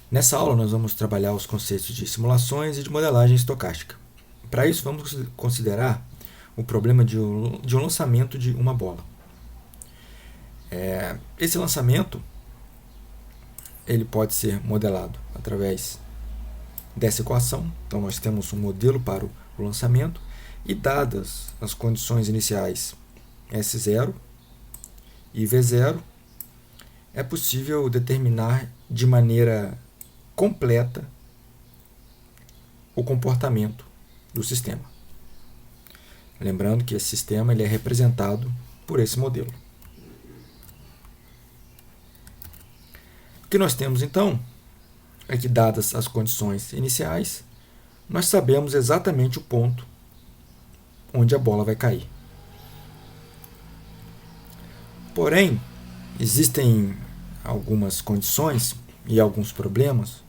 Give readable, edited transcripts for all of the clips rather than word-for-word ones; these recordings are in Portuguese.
Nessa aula, nós vamos trabalhar os conceitos de simulações e de modelagem estocástica. Para isso, vamos considerar o problema de um lançamento de uma bola. Esse lançamento ele pode ser modelado através dessa equação. Então, nós temos um modelo para o lançamento e, dadas as condições iniciais S0 e V0, é possível determinar de maneira completa o comportamento do sistema. Lembrando que esse sistema ele é representado por esse modelo. O que nós temos, então, é que, dadas as condições iniciais, nós sabemos exatamente o ponto onde a bola vai cair. Porém, existem algumas condições e alguns problemas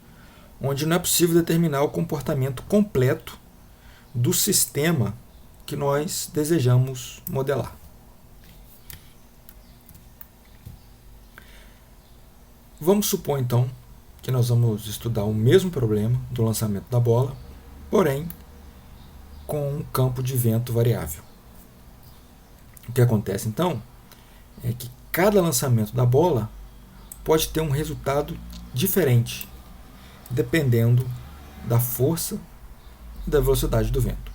onde não é possível determinar o comportamento completo do sistema que nós desejamos modelar. Vamos supor, então, que nós vamos estudar o mesmo problema do lançamento da bola, porém com um campo de vento variável. O que acontece, então, é que cada lançamento da bola pode ter um resultado diferente, dependendo da força e da velocidade do vento.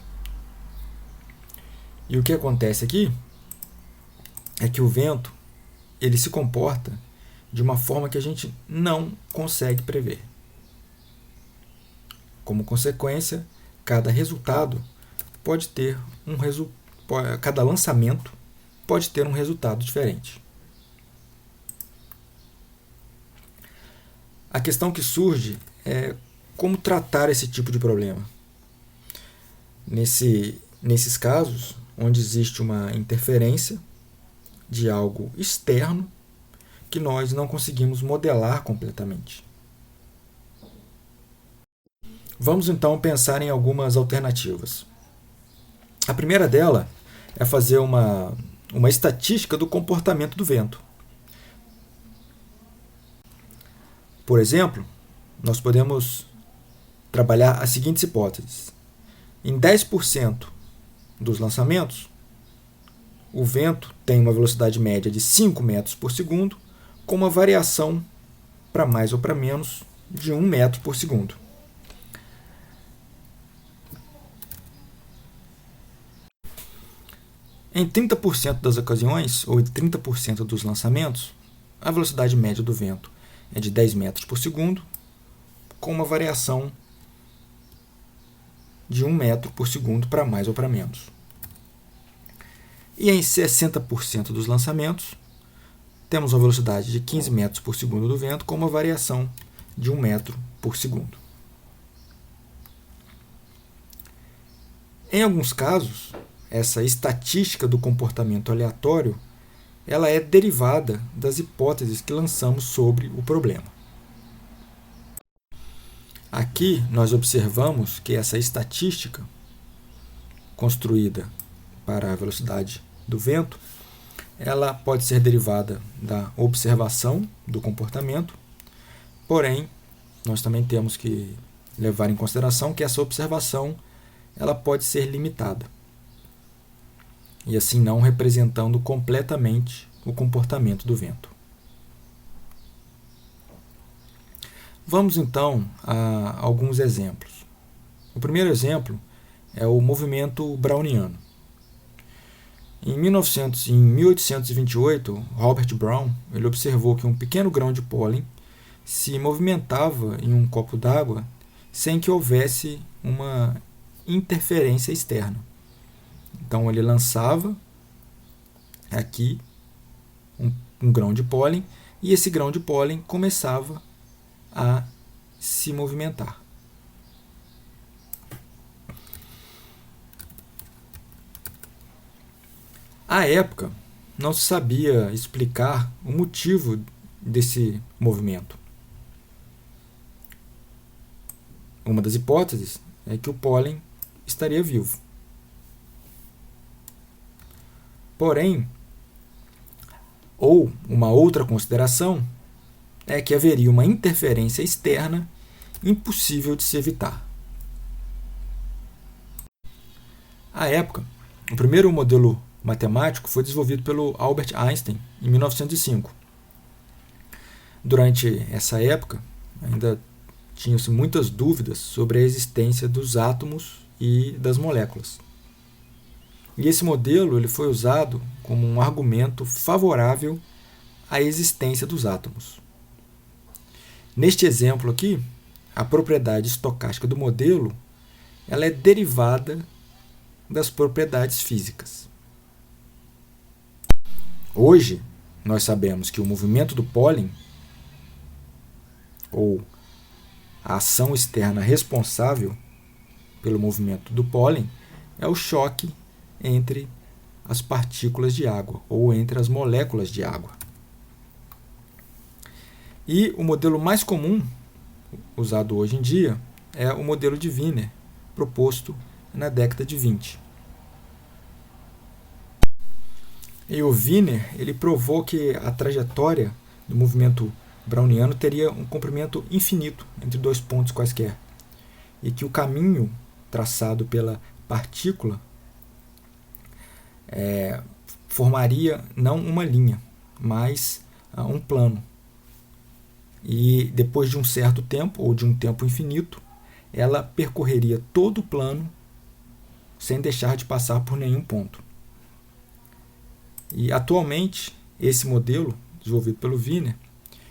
E o que acontece aqui é que o vento ele se comporta de uma forma que a gente não consegue prever. Como consequência, cada resultado pode ter cada lançamento pode ter um resultado diferente. A questão que surge é como tratar esse tipo de problema. Nesses casos, onde existe uma interferência de algo externo que nós não conseguimos modelar completamente. Vamos então pensar em algumas alternativas. A primeira dela é fazer uma estatística do comportamento do vento. Por exemplo, nós podemos trabalhar as seguintes hipóteses. Em 10% dos lançamentos, o vento tem uma velocidade média de 5 metros por segundo, com uma variação para mais ou para menos de 1 metro por segundo. Em 30% das ocasiões, ou em 30% dos lançamentos, a velocidade média do vento é de 10 metros por segundo, com uma variação de 1 metro por segundo para mais ou para menos. E em 60% dos lançamentos, temos uma velocidade de 15 metros por segundo do vento, com uma variação de 1 metro por segundo. Em alguns casos, essa estatística do comportamento aleatório ela é derivada das hipóteses que lançamos sobre o problema. Aqui nós observamos que essa estatística, construída para a velocidade do vento, ela pode ser derivada da observação do comportamento, porém, nós também temos que levar em consideração que essa observação ela pode ser limitada, e assim não representando completamente o comportamento do vento. Vamos então a alguns exemplos. O primeiro exemplo é o movimento browniano. Em 1828, Robert Brown ele observou que um pequeno grão de pólen se movimentava em um copo d'água sem que houvesse uma interferência externa. Então ele lançava aqui um grão de pólen e esse grão de pólen começava a se movimentar. À época, não se sabia explicar o motivo desse movimento. Uma das hipóteses é que o pólen estaria vivo. Porém, ou uma outra consideração é que haveria uma interferência externa impossível de se evitar. À época, o primeiro modelo matemático foi desenvolvido pelo Albert Einstein em 1905. Durante essa época, ainda tinham-se muitas dúvidas sobre a existência dos átomos e das moléculas. E esse modelo ele foi usado como um argumento favorável à existência dos átomos. Neste exemplo aqui, a propriedade estocástica do modelo ela é derivada das propriedades físicas. Hoje, nós sabemos que o movimento do pólen, ou a ação externa responsável pelo movimento do pólen, é o choque entre as partículas de água, ou entre as moléculas de água. E o modelo mais comum, usado hoje em dia, é o modelo de Wiener, proposto na década de 20. E o Wiener ele provou que a trajetória do movimento browniano teria um comprimento infinito entre dois pontos quaisquer, e que o caminho traçado pela partícula formaria não uma linha, mas um plano. E depois de um certo tempo, ou de um tempo infinito, ela percorreria todo o plano sem deixar de passar por nenhum ponto. E atualmente, esse modelo, desenvolvido pelo Wiener,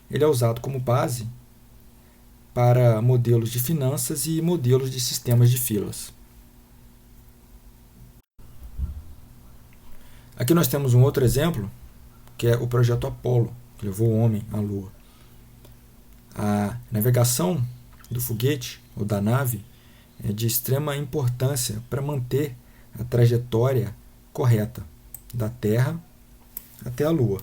ele é usado como base para modelos de finanças e modelos de sistemas de filas. Aqui nós temos um outro exemplo, que é o projeto Apollo, que levou o homem à Lua. A navegação do foguete, ou da nave, é de extrema importância para manter a trajetória correta da Terra até a Lua.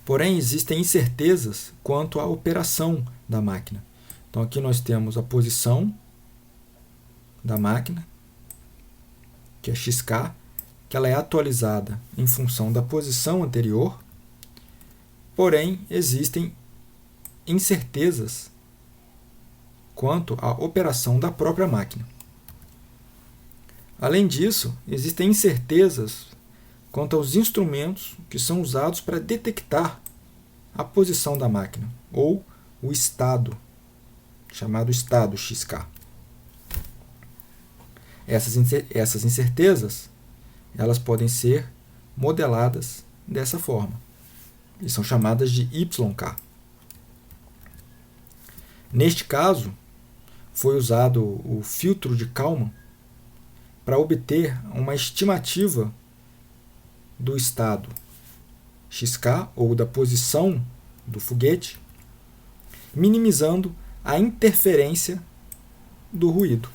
Porém, existem incertezas quanto à operação da máquina. Então, aqui nós temos a posição da máquina, que é xk, que ela é atualizada em função da posição anterior, porém, existem incertezas quanto à operação da própria máquina. Além disso, existem incertezas quanto aos instrumentos que são usados para detectar a posição da máquina, ou o estado, chamado estado xk. Essas incertezas elas podem ser modeladas dessa forma, e são chamadas de YK. Neste caso, foi usado o filtro de Kalman para obter uma estimativa do estado xk, ou da posição do foguete, minimizando a interferência do ruído.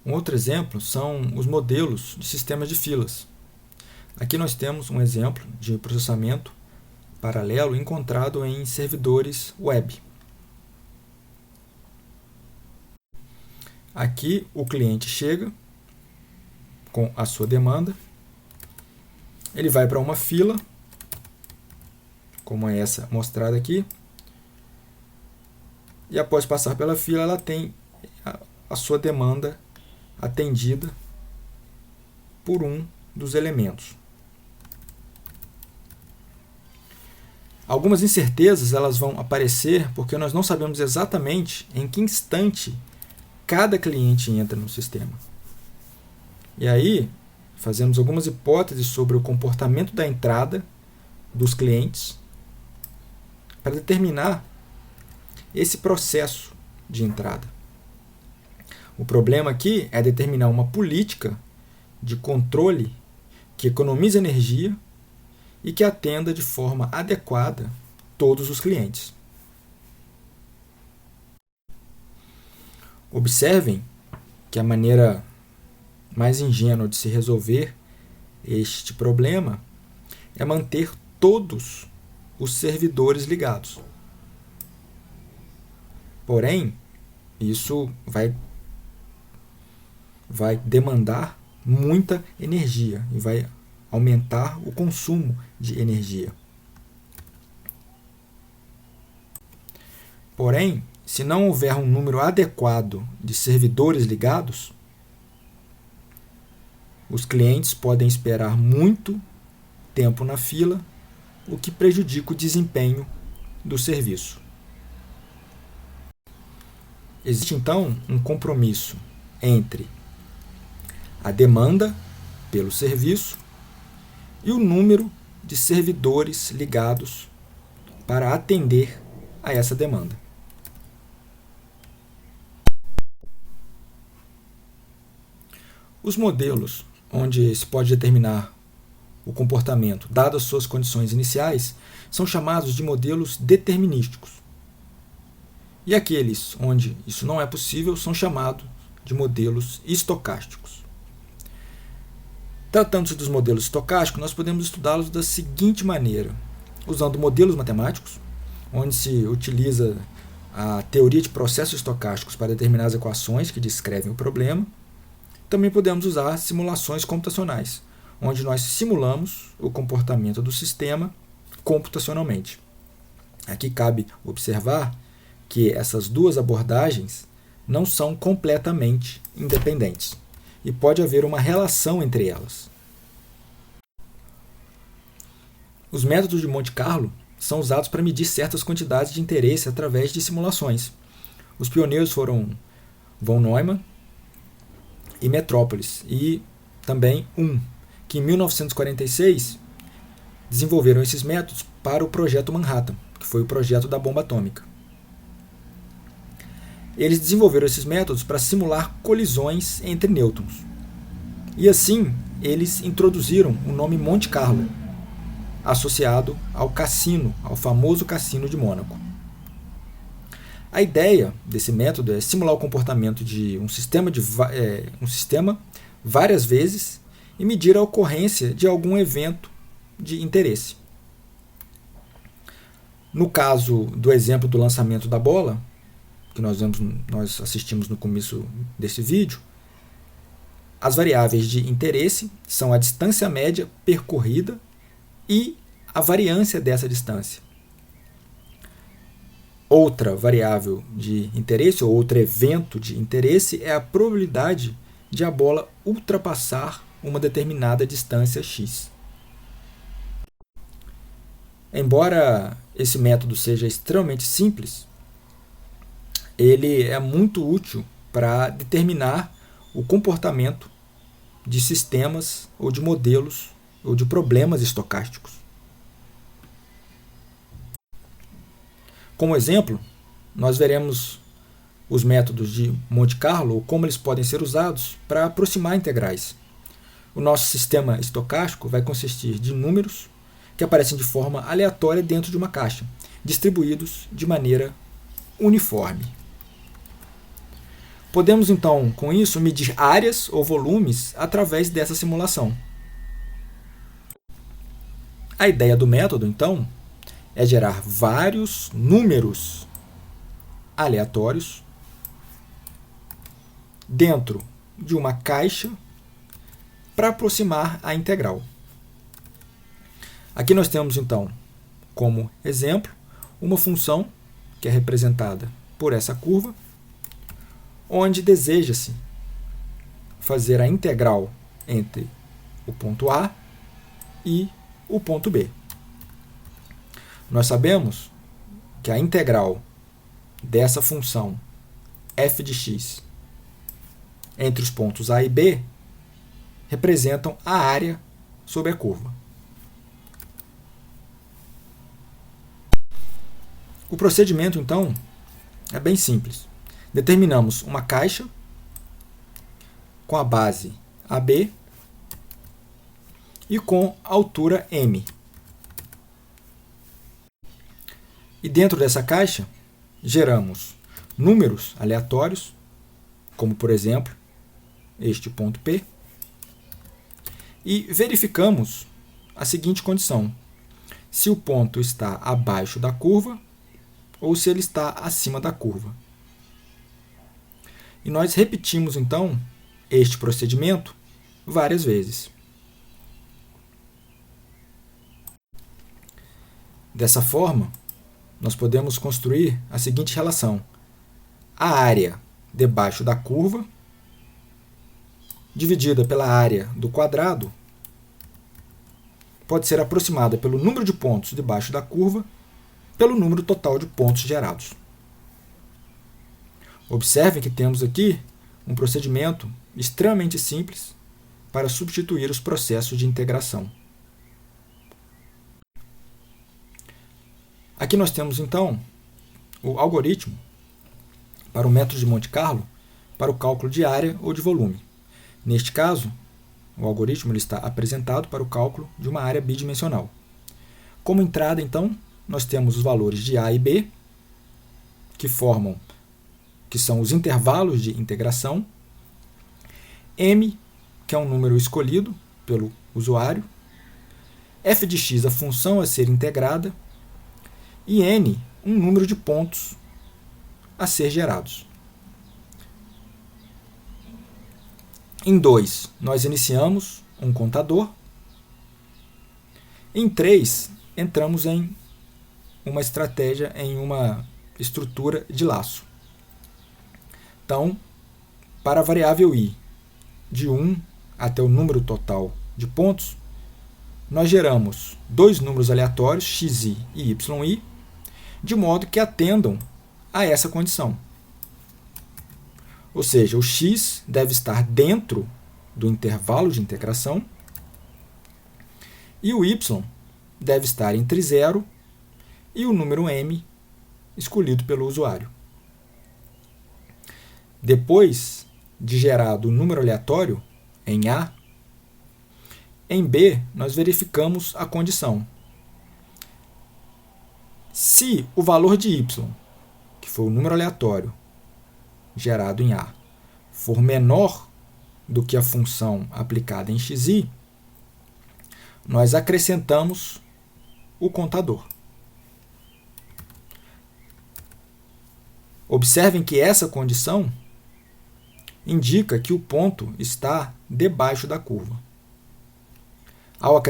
Um outro exemplo são os modelos de sistemas de filas. Aqui nós temos um exemplo de processamento paralelo encontrado em servidores web. Aqui o cliente chega com a sua demanda, ele vai para uma fila, como é essa mostrada aqui, e após passar pela fila ela tem a sua demanda atendida por um dos elementos. Algumas incertezas elas vão aparecer porque nós não sabemos exatamente em que instante cada cliente entra no sistema. E aí, fazemos algumas hipóteses sobre o comportamento da entrada dos clientes para determinar esse processo de entrada. O problema aqui é determinar uma política de controle que economize energia e que atenda de forma adequada todos os clientes. Observem que a maneira mais ingênua de se resolver este problema é manter todos os servidores ligados. Porém, isso vai demandar muita energia e vai aumentar o consumo de energia. Porém, se não houver um número adequado de servidores ligados, os clientes podem esperar muito tempo na fila, o que prejudica o desempenho do serviço. Existe, então, um compromisso entre a demanda pelo serviço e o número de servidores ligados para atender a essa demanda. Os modelos onde se pode determinar o comportamento, dadas suas condições iniciais, são chamados de modelos determinísticos. E aqueles onde isso não é possível são chamados de modelos estocásticos. Tratando-se dos modelos estocásticos, nós podemos estudá-los da seguinte maneira: usando modelos matemáticos, onde se utiliza a teoria de processos estocásticos para determinar as equações que descrevem o problema. Também podemos usar simulações computacionais, onde nós simulamos o comportamento do sistema computacionalmente. Aqui cabe observar que essas duas abordagens não são completamente independentes e pode haver uma relação entre elas. Os métodos de Monte Carlo são usados para medir certas quantidades de interesse através de simulações. Os pioneiros foram von Neumann e Metrópolis, e também que em 1946 desenvolveram esses métodos para o projeto Manhattan, que foi o projeto da bomba atômica. Eles desenvolveram esses métodos para simular colisões entre nêutrons. E assim, eles introduziram o nome Monte Carlo, associado ao cassino, ao famoso Cassino de Mônaco. A ideia desse método é simular o comportamento de um sistema várias vezes e medir a ocorrência de algum evento de interesse. No caso do exemplo do lançamento da bola, que nós assistimos no começo desse vídeo, as variáveis de interesse são a distância média percorrida e a variância dessa distância. Outra variável de interesse, ou outro evento de interesse, é a probabilidade de a bola ultrapassar uma determinada distância x. Embora esse método seja extremamente simples, ele é muito útil para determinar o comportamento de sistemas ou de modelos ou de problemas estocásticos. Como exemplo, nós veremos os métodos de Monte Carlo, ou como eles podem ser usados para aproximar integrais. O nosso sistema estocástico vai consistir de números que aparecem de forma aleatória dentro de uma caixa, distribuídos de maneira uniforme. Podemos, então, com isso, medir áreas ou volumes através dessa simulação. A ideia do método, então, é gerar vários números aleatórios dentro de uma caixa para aproximar a integral. Aqui nós temos, então, como exemplo, uma função que é representada por essa curva, onde deseja-se fazer a integral entre o ponto A e o ponto B. Nós sabemos que a integral dessa função f de x entre os pontos A e B representam a área sobre a curva. O procedimento, então, é bem simples. Determinamos uma caixa com a base AB e com altura m. E dentro dessa caixa, geramos números aleatórios, como, por exemplo, este ponto P, e verificamos a seguinte condição: se o ponto está abaixo da curva ou se ele está acima da curva. E nós repetimos, então, este procedimento várias vezes. Dessa forma, nós podemos construir a seguinte relação. A área debaixo da curva, dividida pela área do quadrado, pode ser aproximada pelo número de pontos debaixo da curva pelo número total de pontos gerados. Observem que temos aqui um procedimento extremamente simples para substituir os processos de integração. Aqui nós temos, então, o algoritmo para o método de Monte Carlo para o cálculo de área ou de volume. Neste caso, o algoritmo ele está apresentado para o cálculo de uma área bidimensional. Como entrada, então, nós temos os valores de A e B, que são os intervalos de integração, M, que é um número escolhido pelo usuário, f de x, a função a ser integrada, e n, um número de pontos a ser gerados. Em 2, nós iniciamos um contador. Em 3, entramos em uma estratégia, em uma estrutura de laço. Então, para a variável i, de 1 até o número total de pontos, nós geramos dois números aleatórios, xi e yi, de modo que atendam a essa condição. Ou seja, o x deve estar dentro do intervalo de integração e o y deve estar entre 0 e o número m escolhido pelo usuário. Depois de gerado o número aleatório em A, em B nós verificamos a condição. Se o valor de y, que foi o número aleatório gerado em A, for menor do que a função aplicada em xi, nós acrescentamos o contador. Observem que essa condição indica que o ponto está debaixo da curva. Ao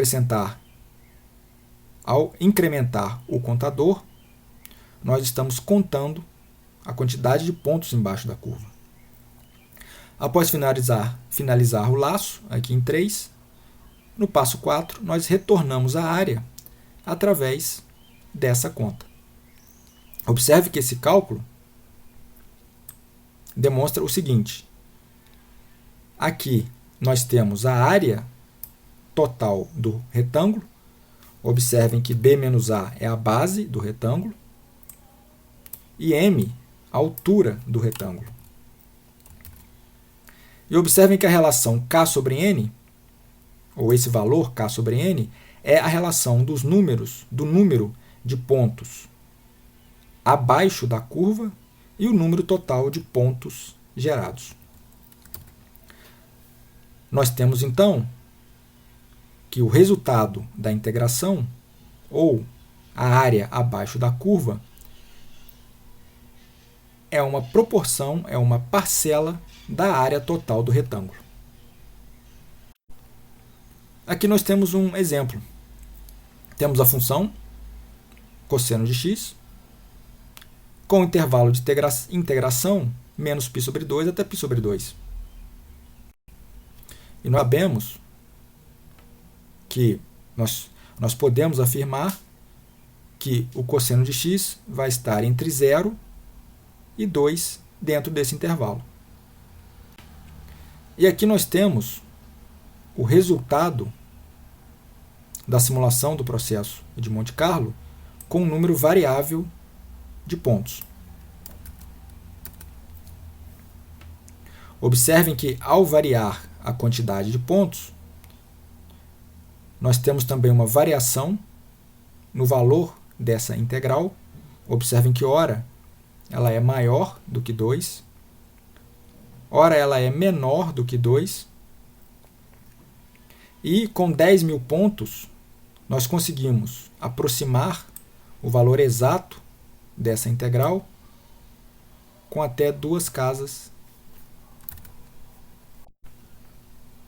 incrementar o contador, nós estamos contando a quantidade de pontos embaixo da curva. Após finalizar o laço, aqui em 3, no passo 4, nós retornamos a área através dessa conta. Observe que esse cálculo demonstra o seguinte. Aqui nós temos a área total do retângulo. Observem que B menos A é a base do retângulo e M a altura do retângulo. E observem que a relação K sobre N, ou esse valor K sobre N, é a relação dos números, do número de pontos abaixo da curva e o número total de pontos gerados. Nós temos, então, que o resultado da integração, ou a área abaixo da curva, é uma proporção, é uma parcela da área total do retângulo. Aqui nós temos um exemplo. Temos a função cosseno de x, com o intervalo de integração menos π sobre 2 até π sobre 2. E nós sabemos que nós podemos afirmar que o cosseno de x vai estar entre 0 e 2 dentro desse intervalo. E aqui nós temos o resultado da simulação do processo de Monte Carlo com um número variável de pontos. Observem que, ao variar a quantidade de pontos, nós temos também uma variação no valor dessa integral. Observem que, ora, ela é maior do que 2, ora, ela é menor do que 2, e com 10.000 pontos, nós conseguimos aproximar o valor exato dessa integral com até 2 casas,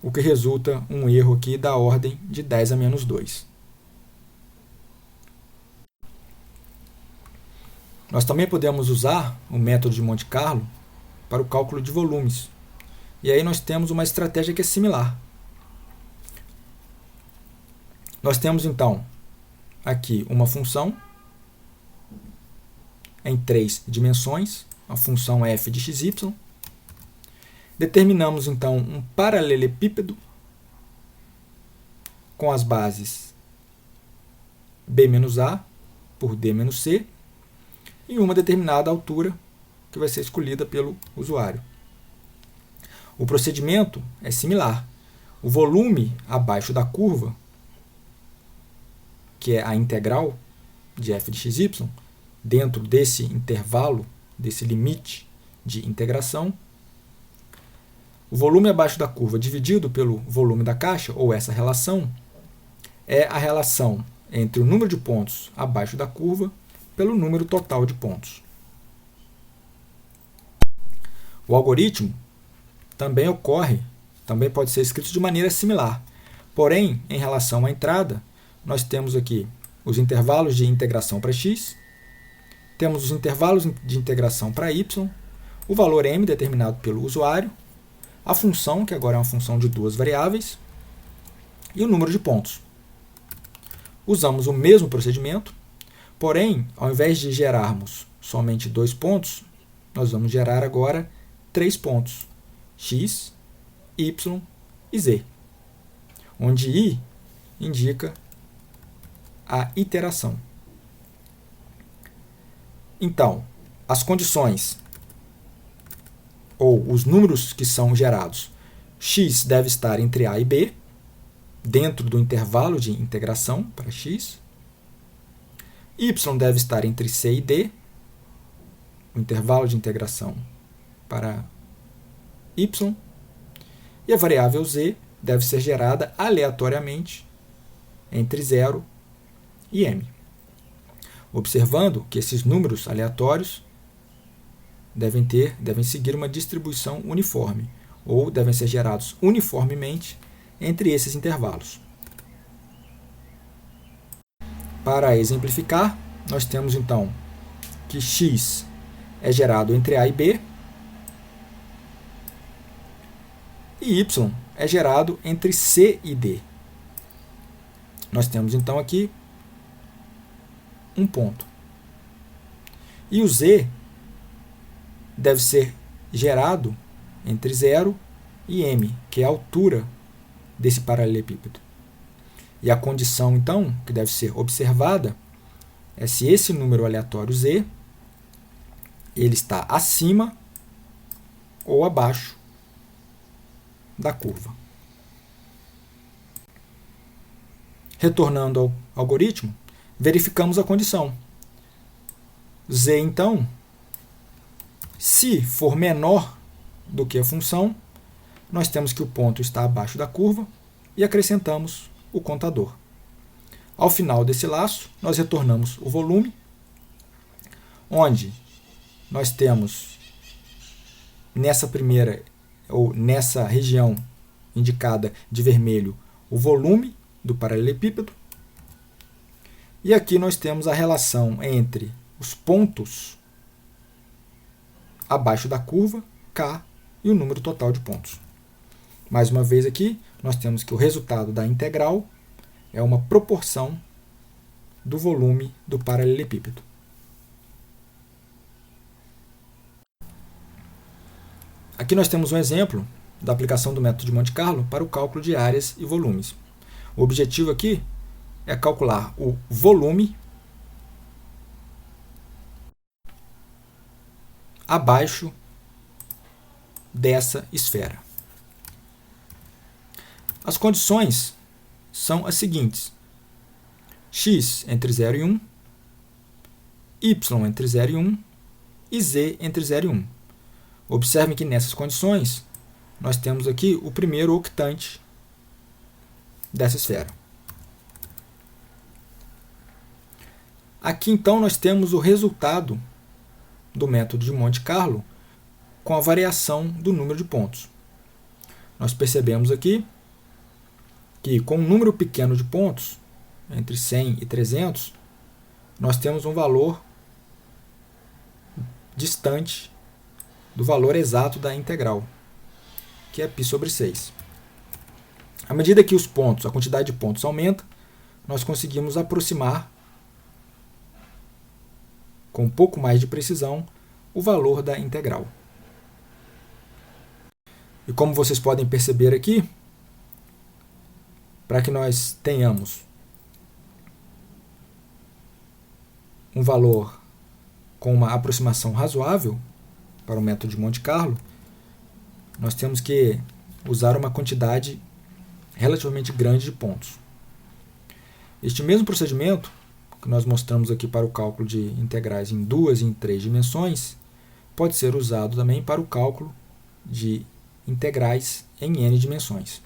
o que resulta um erro aqui da ordem de 10 a menos 2. Nós também podemos usar o método de Monte Carlo para o cálculo de volumes. E aí nós temos uma estratégia que é similar. Nós temos então aqui uma função em 3 dimensões, a função f de xy. Determinamos então um paralelepípedo com as bases b-a por d-c em uma determinada altura que vai ser escolhida pelo usuário. O procedimento é similar. O volume abaixo da curva, que é a integral de f de xy, dentro desse intervalo, desse limite de integração, o volume abaixo da curva dividido pelo volume da caixa, ou essa relação, é a relação entre o número de pontos abaixo da curva pelo número total de pontos. O algoritmo também pode ser escrito de maneira similar. Porém, em relação à entrada, nós temos aqui os intervalos de integração para x, temos os intervalos de integração para y, o valor m determinado pelo usuário, a função, que agora é uma função de 2 variáveis, e o número de pontos. Usamos o mesmo procedimento, porém, ao invés de gerarmos somente 2 pontos, nós vamos gerar agora 3 pontos, x, y e z, onde i indica a iteração. Então, as condições ou os números que são gerados, x deve estar entre a e b, dentro do intervalo de integração para x, y deve estar entre c e d, o intervalo de integração para y, e a variável z deve ser gerada aleatoriamente entre 0 e m. Observando que esses números aleatórios devem seguir uma distribuição uniforme, ou devem ser gerados uniformemente entre esses intervalos. Para exemplificar, nós temos então que x é gerado entre a e b, e y é gerado entre c e d. Nós temos então aqui um ponto. E o z deve ser gerado entre 0 e m, que é a altura desse paralelepípedo. E a condição, então, que deve ser observada é se esse número aleatório z ele está acima ou abaixo da curva. Retornando ao algoritmo, verificamos a condição. Z, então, se for menor do que a função, nós temos que o ponto está abaixo da curva e acrescentamos o contador. Ao final desse laço, nós retornamos o volume, onde nós temos nessa região indicada de vermelho o volume do paralelepípedo, e aqui nós temos a relação entre os pontos abaixo da curva, K, e o número total de pontos. Mais uma vez aqui, nós temos que o resultado da integral é uma proporção do volume do paralelepípedo. Aqui nós temos um exemplo da aplicação do método de Monte Carlo para o cálculo de áreas e volumes. O objetivo aqui é calcular o volume abaixo dessa esfera. As condições são as seguintes: x entre 0 e 1, y entre 0 e 1 e z entre 0 e 1. Observem que nessas condições nós temos aqui o primeiro octante dessa esfera. Aqui então nós temos o resultado do método de Monte Carlo com a variação do número de pontos. Nós percebemos aqui que com um número pequeno de pontos, entre 100 e 300, nós temos um valor distante do valor exato da integral, que é π sobre 6. À medida que a quantidade de pontos aumenta, nós conseguimos aproximar com um pouco mais de precisão o valor da integral. E como vocês podem perceber aqui, para que nós tenhamos um valor com uma aproximação razoável para o método de Monte Carlo, nós temos que usar uma quantidade relativamente grande de pontos. Este mesmo procedimento que nós mostramos aqui para o cálculo de integrais em 2 e em 3 dimensões pode ser usado também para o cálculo de integrais em n dimensões.